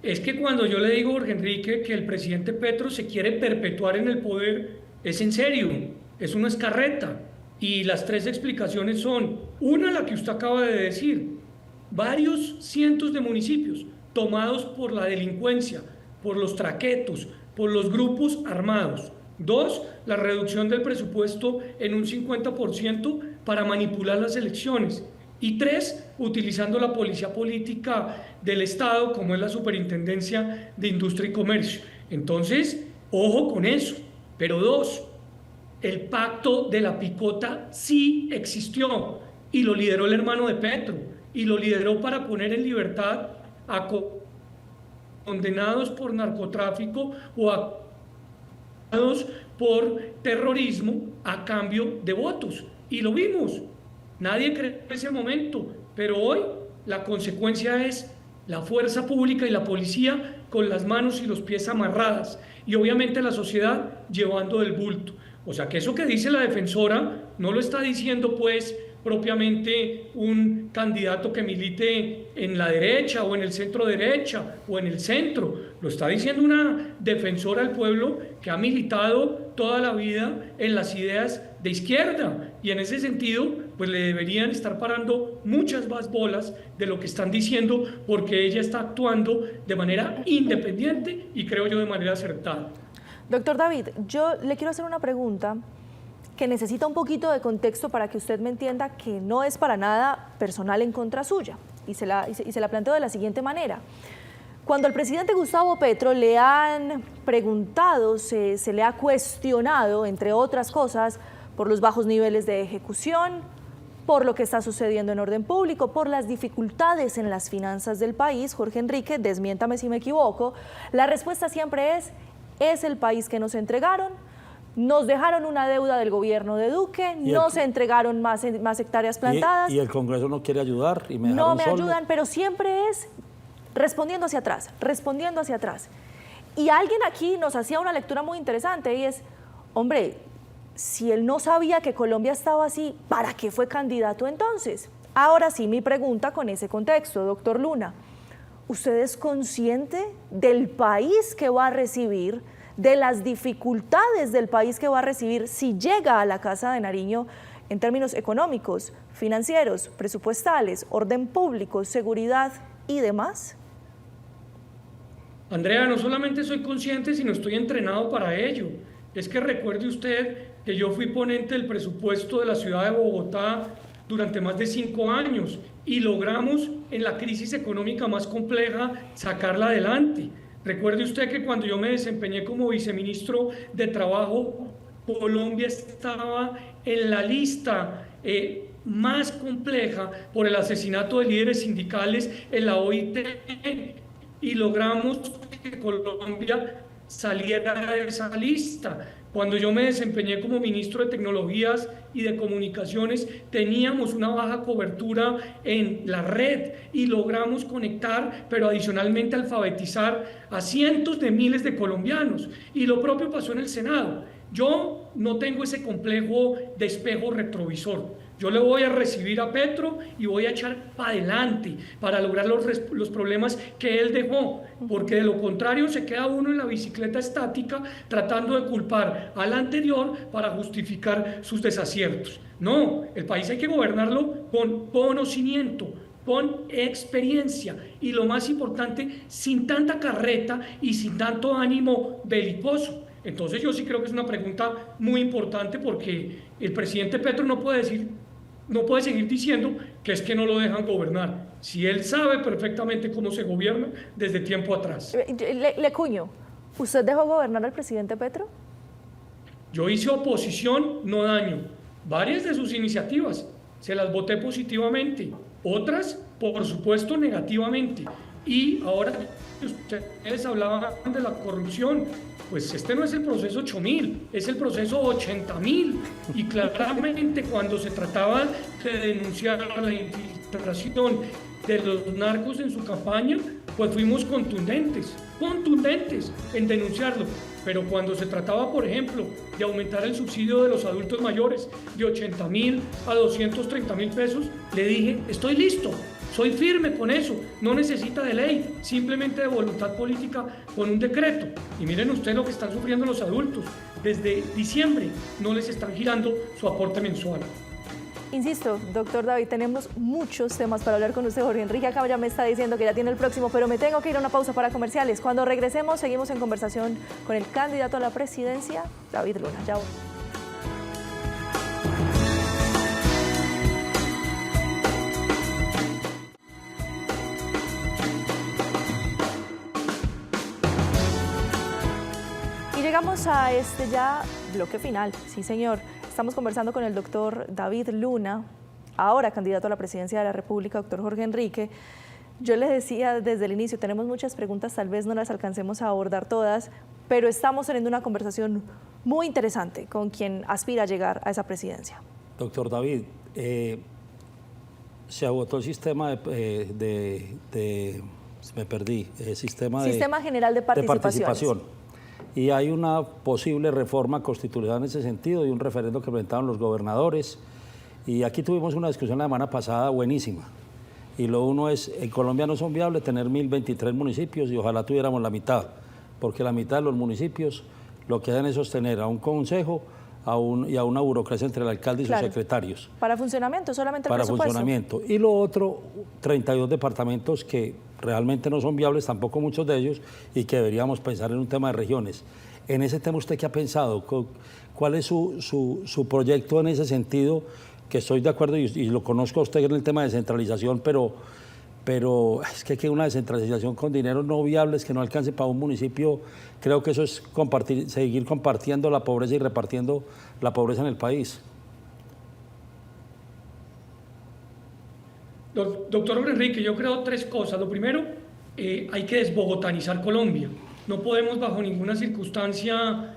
Es que cuando yo le digo, Jorge Enrique, que el presidente Petro se quiere perpetuar en el poder, es en serio, es una carreta. Y las 3 explicaciones son, una, la que usted acaba de decir, varios cientos de municipios tomados por la delincuencia, por los traquetos, por los grupos armados. 2, la reducción del presupuesto en un 50% para manipular las elecciones. Y 3, utilizando la policía política del Estado, como es la Superintendencia de Industria y Comercio. Entonces, ojo con eso. Pero 2, el pacto de la picota sí existió y lo lideró el hermano de Petro y lo lideró para poner en libertad a condenados por narcotráfico o a condenados por terrorismo a cambio de votos. Y lo vimos. Nadie cree en ese momento, pero hoy la consecuencia es la fuerza pública y la policía con las manos y los pies amarradas y obviamente la sociedad llevando del bulto. O sea que eso que dice la defensora no lo está diciendo pues propiamente un candidato que milite en la derecha o en el centro derecha o en el centro, lo está diciendo una defensora del pueblo que ha militado toda la vida en las ideas de izquierda, y en ese sentido pues le deberían estar parando muchas más bolas de lo que están diciendo, porque ella está actuando de manera independiente y creo yo de manera acertada. Doctor David, yo le quiero hacer una pregunta que necesita un poquito de contexto para que usted me entienda que no es para nada personal en contra suya, y se la planteo de la siguiente manera. Cuando al presidente Gustavo Petro le han preguntado, se le ha cuestionado, entre otras cosas, por los bajos niveles de ejecución, por lo que está sucediendo en orden público, por las dificultades en las finanzas del país, Jorge Enrique, desmiéntame si me equivoco, la respuesta siempre es el país que nos entregaron, nos dejaron una deuda del gobierno de Duque, no se entregaron más hectáreas plantadas. Y el Congreso no quiere ayudar y me dejaron no me solo. ayudan, pero siempre es respondiendo hacia atrás, respondiendo hacia atrás. Y alguien aquí nos hacía una lectura muy interesante y es, hombre, si él no sabía que Colombia estaba así, ¿para qué fue candidato entonces? Ahora sí, mi pregunta con ese contexto, doctor Luna, ¿usted es consciente del país que va a recibir, de las dificultades del país que va a recibir si llega a la Casa de Nariño en términos económicos, financieros, presupuestales, orden público, seguridad y demás? Andrea, no solamente soy consciente, sino estoy entrenado para ello. Es que recuerde usted que yo fui ponente del presupuesto de la ciudad de Bogotá durante más de 5 años y logramos en la crisis económica más compleja sacarla adelante. Recuerde usted que cuando yo me desempeñé como viceministro de Trabajo, Colombia estaba en la lista más compleja por el asesinato de líderes sindicales en la OIT y logramos que Colombia saliera de esa lista. Cuando yo me desempeñé como ministro de Tecnologías y de Comunicaciones, teníamos una baja cobertura en la red y logramos conectar, pero adicionalmente alfabetizar a cientos de miles de colombianos. Y lo propio pasó en el Senado. Yo no tengo ese complejo de espejo retrovisor. Yo le voy a recibir a Petro y voy a echar para adelante para lograr los problemas que él dejó, porque de lo contrario se queda uno en la bicicleta estática tratando de culpar al anterior para justificar sus desaciertos. No, el país hay que gobernarlo con conocimiento, con experiencia y lo más importante, sin tanta carreta y sin tanto ánimo belicoso. Entonces yo sí creo que es una pregunta muy importante porque el presidente Petro no puede seguir diciendo que es que no lo dejan gobernar, si él sabe perfectamente cómo se gobierna desde tiempo atrás. Le cuño, ¿usted dejó gobernar al presidente Petro? Yo hice oposición, no daño. Varias de sus iniciativas se las voté positivamente, otras, por supuesto, negativamente. Y ahora ustedes hablaban de la corrupción. Pues este no es el proceso 8000, es el proceso 80.000. Y claramente cuando se trataba de denunciar la infiltración de los narcos en su campaña, pues fuimos contundentes en denunciarlo. Pero cuando se trataba, por ejemplo, de aumentar el subsidio de los adultos mayores de 80.000 a 230.000 pesos, le dije, estoy listo. Soy firme con eso, no necesita de ley, simplemente de voluntad política con un decreto. Y miren ustedes lo que están sufriendo los adultos. Desde diciembre no les están girando su aporte mensual. Insisto, doctor David, tenemos muchos temas para hablar con usted. Jorge Enrique acá ya me está diciendo que ya tiene el próximo, pero me tengo que ir a una pausa para comerciales. Cuando regresemos, seguimos en conversación con el candidato a la presidencia, David Luna. Ya voy. Llegamos a este ya bloque final, sí señor. Estamos conversando con el doctor David Luna, ahora candidato a la presidencia de la República, doctor Jorge Enrique. Yo les decía desde el inicio, tenemos muchas preguntas, tal vez no las alcancemos a abordar todas, pero estamos teniendo una conversación muy interesante con quien aspira a llegar a esa presidencia. Doctor David, se agotó el sistema Sistema General de Participación. Y hay una posible reforma constitucional en ese sentido y un referendo que presentaron los gobernadores. Y aquí tuvimos una discusión la semana pasada buenísima. Y lo uno es, en Colombia no son viables tener 1023 municipios y ojalá tuviéramos la mitad, porque la mitad de los municipios lo que hacen es sostener a un consejo y a una burocracia entre el alcalde y sus secretarios. Para funcionamiento, solamente el presupuesto. Para funcionamiento. Y lo otro, 32 departamentos que realmente no son viables, tampoco muchos de ellos, y que deberíamos pensar en un tema de regiones. En ese tema, ¿usted qué ha pensado? ¿Cuál es su proyecto en ese sentido? Que estoy de acuerdo y lo conozco a usted en el tema de descentralización, pero es que una descentralización con dinero no viables que no alcance para un municipio, creo que eso es seguir compartiendo la pobreza y repartiendo la pobreza en el país. Doctor Enrique, yo creo 3 cosas. Lo primero, hay que desbogotanizar Colombia. No podemos bajo ninguna circunstancia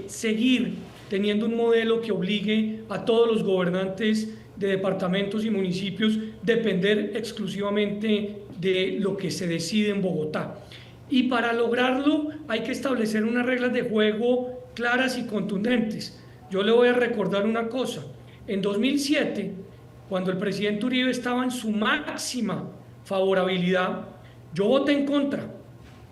seguir teniendo un modelo que obligue a todos los gobernantes de departamentos y municipios depender exclusivamente de lo que se decide en Bogotá. Y para lograrlo hay que establecer unas reglas de juego claras y contundentes. Yo le voy a recordar una cosa. En 2007, cuando el presidente Uribe estaba en su máxima favorabilidad, yo voté en contra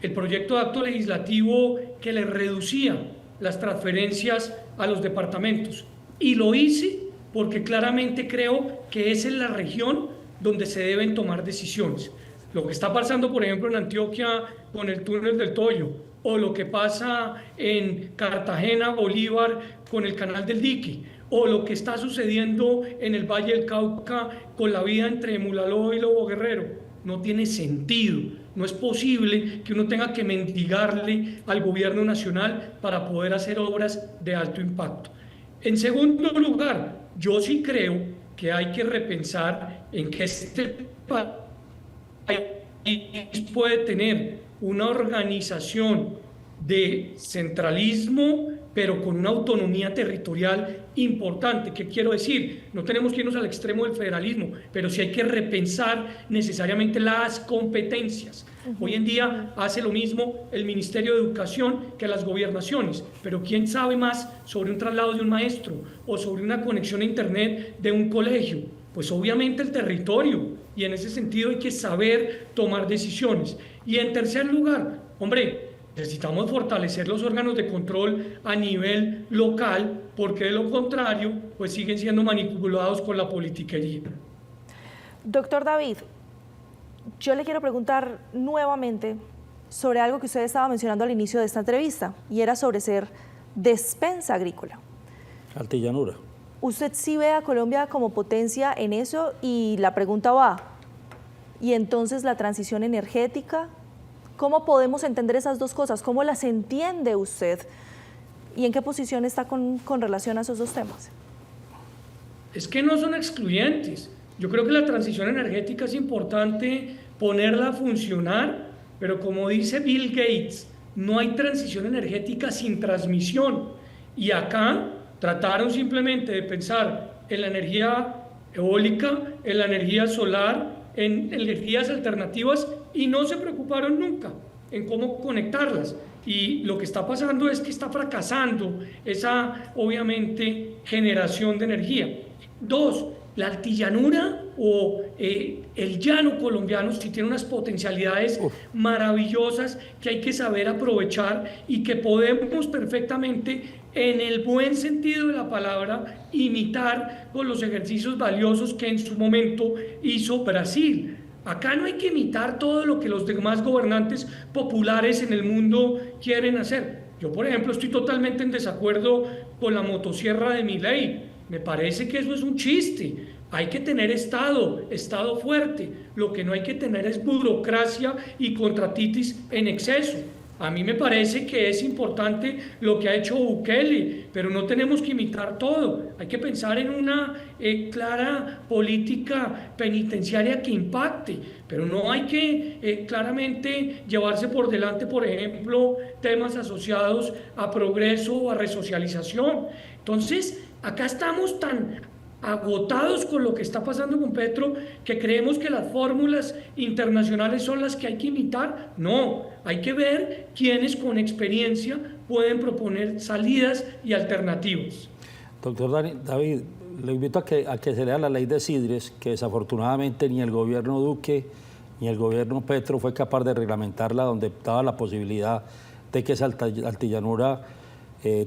el proyecto de acto legislativo que le reducía las transferencias a los departamentos. Y lo hice porque claramente creo que esa es la región donde se deben tomar decisiones. Lo que está pasando, por ejemplo, en Antioquia con el túnel del Toyo, o lo que pasa en Cartagena, Bolívar, con el canal del Dique, o lo que está sucediendo en el Valle del Cauca con la vía entre Mulaló y Lobo Guerrero, no tiene sentido. No es posible que uno tenga que mendigarle al gobierno nacional para poder hacer obras de alto impacto. En segundo lugar, yo sí creo que hay que repensar en que este país puede tener una organización de centralismo, pero con una autonomía territorial importante. ¿Qué quiero decir? No tenemos que irnos al extremo del federalismo, pero sí hay que repensar necesariamente las competencias. Hoy en día hace lo mismo el Ministerio de Educación que las gobernaciones, pero ¿quién sabe más sobre un traslado de un maestro o sobre una conexión a Internet de un colegio? Pues obviamente el territorio, y en ese sentido hay que saber tomar decisiones. Y en tercer lugar, hombre, necesitamos fortalecer los órganos de control a nivel local, porque de lo contrario, pues siguen siendo manipulados con la politiquería. Doctor David, yo le quiero preguntar nuevamente sobre algo que usted estaba mencionando al inicio de esta entrevista, y era sobre ser despensa agrícola. Altillanura. ¿Usted sí ve a Colombia como potencia en eso? Y la pregunta va, ¿y entonces la transición energética? ¿Cómo podemos entender esas dos cosas? ¿Cómo las entiende usted? ¿Y en qué posición está con relación a esos dos temas? Es que no son excluyentes. Yo creo que la transición energética es importante ponerla a funcionar, pero como dice Bill Gates, no hay transición energética sin transmisión. Y acá trataron simplemente de pensar en la energía eólica, en la energía solar, en energías alternativas, y no se preocuparon nunca en cómo conectarlas. Y lo que está pasando es que está fracasando esa, obviamente, generación de energía. 2, la altillanura o el llano colombiano sí tiene unas potencialidades maravillosas que hay que saber aprovechar y que podemos perfectamente, en el buen sentido de la palabra, imitar con los ejercicios valiosos que en su momento hizo Brasil. Acá no hay que imitar todo lo que los demás gobernantes populares en el mundo quieren hacer. Yo, por ejemplo, estoy totalmente en desacuerdo con la motosierra de Milei. Me parece que eso es un chiste. Hay que tener Estado fuerte. Lo que no hay que tener es burocracia y contratitis en exceso. A mí me parece que es importante lo que ha hecho Bukele, pero no tenemos que imitar todo. Hay que pensar en una clara política penitenciaria que impacte, pero no hay que claramente llevarse por delante, por ejemplo, temas asociados a progreso o a resocialización. Entonces, acá estamos tan agotados con lo que está pasando con Petro, que creemos que las fórmulas internacionales son las que hay que imitar. No, hay que ver quiénes con experiencia pueden proponer salidas y alternativas. Doctor David, le invito a que se lea la ley de Sidres, que desafortunadamente ni el gobierno Duque ni el gobierno Petro fue capaz de reglamentarla, donde daba la posibilidad de que esa altillanura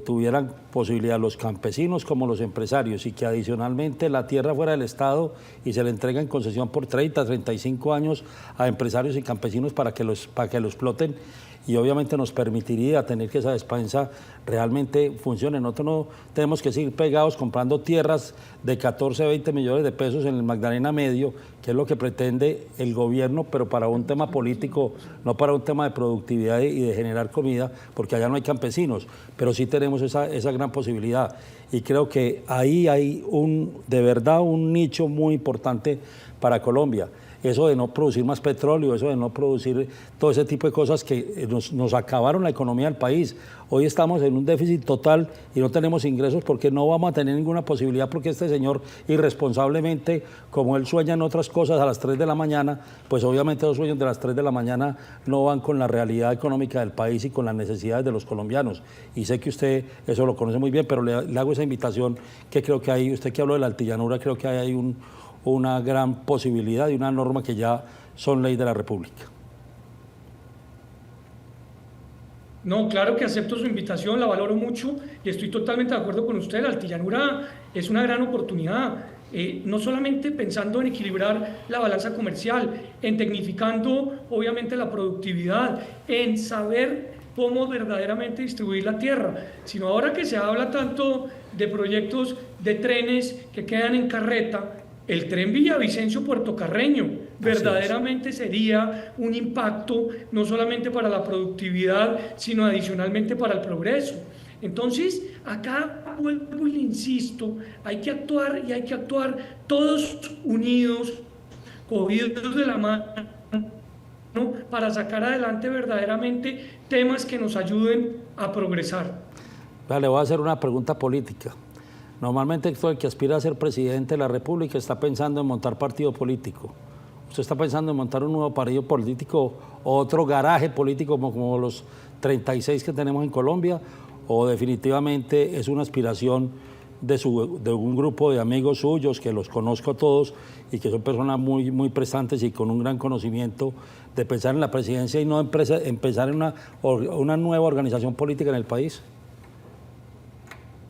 tuvieran posibilidad los campesinos como los empresarios y que adicionalmente la tierra fuera del Estado y se le entrega en concesión por 30, 35 años a empresarios y campesinos para que lo exploten, y obviamente nos permitiría tener que esa despensa realmente funcione. Nosotros no tenemos que seguir pegados comprando tierras de 14, 20 millones de pesos en el Magdalena Medio, que es lo que pretende el gobierno, pero para un tema político, no para un tema de productividad y de generar comida, porque allá no hay campesinos, pero sí tenemos esa gran posibilidad. Y creo que ahí hay de verdad un nicho muy importante para Colombia. Eso de no producir más petróleo, eso de no producir todo ese tipo de cosas que nos acabaron la economía del país. Hoy estamos en un déficit total y no tenemos ingresos porque no vamos a tener ninguna posibilidad, porque este señor irresponsablemente, como él sueña en otras cosas a las 3 de la mañana, pues obviamente los sueños de las 3 de la mañana no van con la realidad económica del país y con las necesidades de los colombianos. Y sé que usted eso lo conoce muy bien, pero le hago esa invitación que creo que hay, usted que habló de la altillanura, creo que hay una gran posibilidad y una norma que ya son ley de la República. No, claro que acepto su invitación, la valoro mucho y estoy totalmente de acuerdo con usted. La altillanura es una gran oportunidad, no solamente pensando en equilibrar la balanza comercial, en tecnificando obviamente la productividad, en saber cómo verdaderamente distribuir la tierra, sino ahora que se habla tanto de proyectos de trenes que quedan en carreta, el tren Villavicencio-Puerto Carreño verdaderamente sería un impacto no solamente para la productividad, sino adicionalmente para el progreso. Entonces, acá vuelvo y le insisto, hay que actuar y hay que actuar todos unidos, cogidos de la mano, ¿no?, para sacar adelante verdaderamente temas que nos ayuden a progresar. Le voy a hacer una pregunta política. Normalmente todo el que aspira a ser presidente de la República está pensando en montar partido político. ¿Usted está pensando en montar un nuevo partido político o otro garaje político como los 36 que tenemos en Colombia? ¿O definitivamente es una aspiración de un grupo de amigos suyos, que los conozco a todos y que son personas muy, muy prestantes y con un gran conocimiento, de pensar en la presidencia y no empezar en una nueva organización política en el país?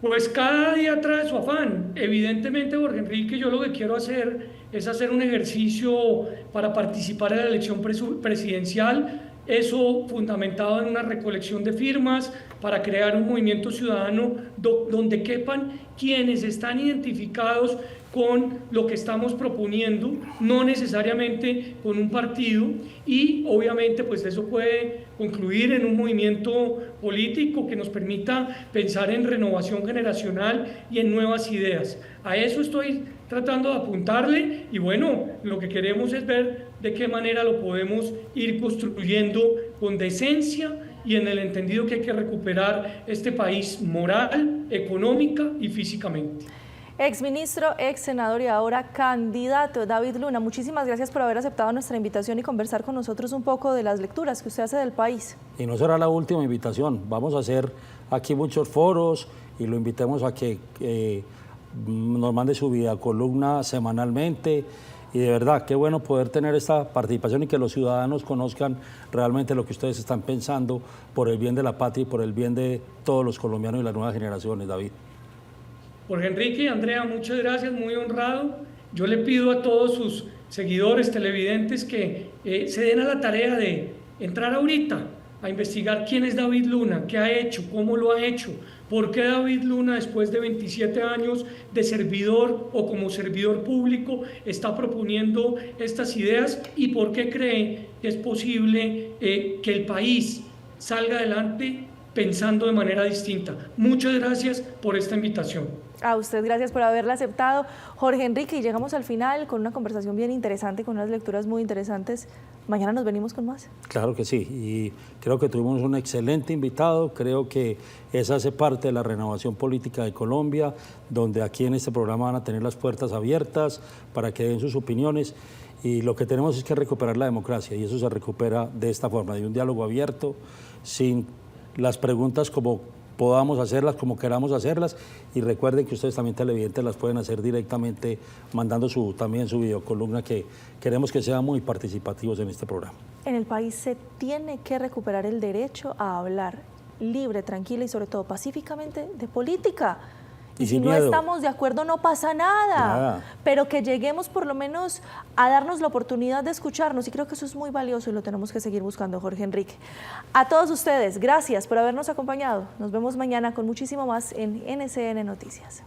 Pues cada día trae su afán. Evidentemente, Jorge Enrique, yo lo que quiero hacer es hacer un ejercicio para participar en la elección presidencial, eso fundamentado en una recolección de firmas para crear un movimiento ciudadano donde quepan quienes están identificados con lo que estamos proponiendo, no necesariamente con un partido, y obviamente pues eso puede concluir en un movimiento político que nos permita pensar en renovación generacional y en nuevas ideas. A eso estoy tratando de apuntarle y bueno, lo que queremos es ver de qué manera lo podemos ir construyendo con decencia y en el entendido que hay que recuperar este país moral, económica y físicamente. Exministro, ex senador y ahora candidato David Luna, muchísimas gracias por haber aceptado nuestra invitación y conversar con nosotros un poco de las lecturas que usted hace del país. Y no será la última invitación, vamos a hacer aquí muchos foros y lo invitemos a que nos mande su videocolumna semanalmente. Y de verdad, qué bueno poder tener esta participación y que los ciudadanos conozcan realmente lo que ustedes están pensando por el bien de la patria y por el bien de todos los colombianos y las nuevas generaciones, David. Jorge Enrique y Andrea, muchas gracias, muy honrado. Yo le pido a todos sus seguidores, televidentes, que se den a la tarea de entrar ahorita a investigar quién es David Luna, qué ha hecho, cómo lo ha hecho, por qué David Luna, después de 27 años de servidor o como servidor público, está proponiendo estas ideas y por qué cree que es posible que el país salga adelante pensando de manera distinta. Muchas gracias por esta invitación. A usted gracias por haberla aceptado, Jorge Enrique, y llegamos al final con una conversación bien interesante, con unas lecturas muy interesantes. Mañana nos venimos con más. Claro que sí, y creo que tuvimos un excelente invitado, creo que esa hace parte de la renovación política de Colombia, donde aquí en este programa van a tener las puertas abiertas para que den sus opiniones, y lo que tenemos es que recuperar la democracia, y eso se recupera de esta forma, de un diálogo abierto, sin las preguntas como podamos hacerlas, como queramos hacerlas, y recuerden que ustedes también televidentes las pueden hacer directamente mandando también su videocolumna, que queremos que sean muy participativos en este programa. En el país se tiene que recuperar el derecho a hablar libre, tranquila y sobre todo pacíficamente de política. Y si no estamos de acuerdo no pasa nada, pero que lleguemos por lo menos a darnos la oportunidad de escucharnos, y creo que eso es muy valioso y lo tenemos que seguir buscando, Jorge Enrique. A todos ustedes, gracias por habernos acompañado. Nos vemos mañana con muchísimo más en NCN Noticias.